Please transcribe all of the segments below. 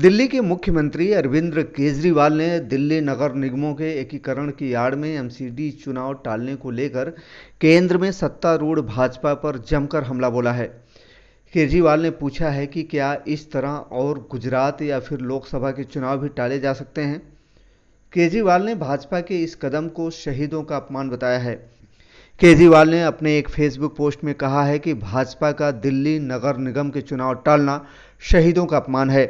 दिल्ली के मुख्यमंत्री अरविंद केजरीवाल ने दिल्ली नगर निगमों के एकीकरण की आड़ में एमसीडी चुनाव टालने को लेकर केंद्र में सत्तारूढ़ भाजपा पर जमकर हमला बोला है। केजरीवाल ने पूछा है कि क्या इस तरह और गुजरात या फिर लोकसभा के चुनाव भी टाले जा सकते हैं। केजरीवाल ने भाजपा के इस कदम को शहीदों का अपमान बताया है। केजरीवाल ने अपने एक फेसबुक पोस्ट में कहा है कि भाजपा का दिल्ली नगर निगम के चुनाव टालना शहीदों का अपमान है,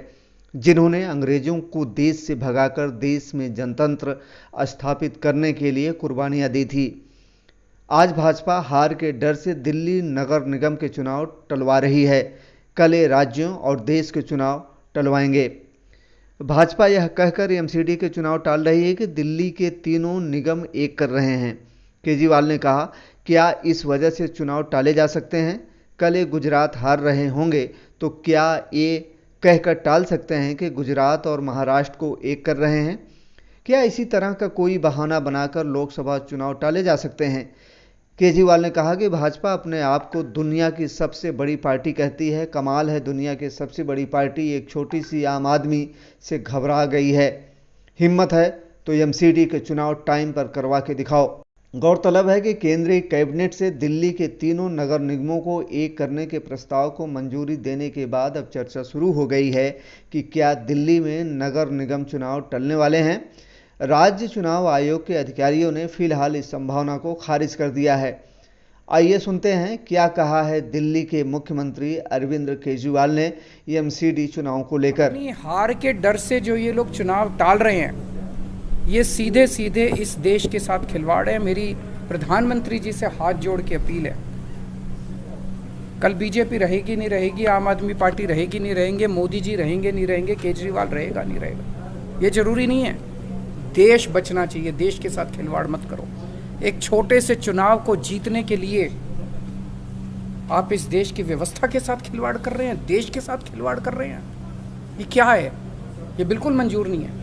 जिन्होंने अंग्रेजों को देश से भगाकर देश में जनतंत्र स्थापित करने के लिए कुर्बानियां दी थी। आज भाजपा हार के डर से दिल्ली नगर निगम के चुनाव टलवा रही है। कल ये राज्यों और देश के चुनाव टलवाएंगे। भाजपा यह कहकर एमसीडी के चुनाव टाल रही है कि दिल्ली के तीनों निगम एक कर रहे हैं। केजरीवाल ने कहा, क्या इस वजह से चुनाव टाले जा सकते हैं? कल ये गुजरात हार रहे होंगे तो क्या ये कहकर टाल सकते हैं कि गुजरात और महाराष्ट्र को एक कर रहे हैं? क्या इसी तरह का कोई बहाना बनाकर लोकसभा चुनाव टाले जा सकते हैं? केजरीवाल ने कहा कि भाजपा अपने आप को दुनिया की सबसे बड़ी पार्टी कहती है। कमाल है, दुनिया की सबसे बड़ी पार्टी एक छोटी सी आम आदमी से घबरा गई है। हिम्मत है तो एमसीडी के चुनाव टाइम पर करवा के दिखाओ। गौरतलब है कि केंद्रीय कैबिनेट से दिल्ली के तीनों नगर निगमों को एक करने के प्रस्ताव को मंजूरी देने के बाद अब चर्चा शुरू हो गई है कि क्या दिल्ली में नगर निगम चुनाव टलने वाले हैं। राज्य चुनाव आयोग के अधिकारियों ने फिलहाल इस संभावना को खारिज कर दिया है। आइए सुनते हैं क्या कहा है दिल्ली के मुख्यमंत्री अरविंद केजरीवाल ने एमसीडी चुनाव को लेकर। हार के डर से जो ये लोग चुनाव टाल रहे हैं, ये सीधे सीधे इस देश के साथ खिलवाड़ है। मेरी प्रधानमंत्री जी से हाथ जोड़ के अपील है, कल बीजेपी रहेगी नहीं रहेगी, आम आदमी पार्टी रहेगी नहीं रहेंगे, मोदी जी रहेंगे नहीं रहेंगे, केजरीवाल रहेगा नहीं रहेगा, ये जरूरी नहीं है। देश बचना चाहिए, देश के साथ खिलवाड़ मत करो। एक छोटे से चुनाव को जीतने के लिए आप इस देश की व्यवस्था के साथ खिलवाड़ कर रहे हैं, देश के साथ खिलवाड़ कर रहे हैं। ये क्या है? ये बिल्कुल मंजूर नहीं है।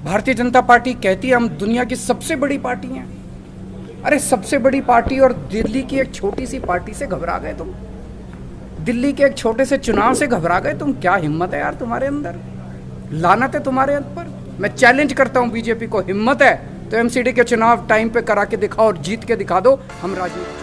भारतीय जनता पार्टी कहती है हम दुनिया की सबसे बड़ी पार्टी हैं। अरे सबसे बड़ी पार्टी और दिल्ली की एक छोटी सी पार्टी से घबरा गए तुम? दिल्ली के एक छोटे से चुनाव से घबरा गए तुम? क्या हिम्मत है यार तुम्हारे अंदर, लानत है तुम्हारे ऊपर। मैं चैलेंज करता हूं बीजेपी को, हिम्मत है तो एमसीडी के चुनाव टाइम पे करा के दिखाओ और जीत के दिखा दो। हम राजनीति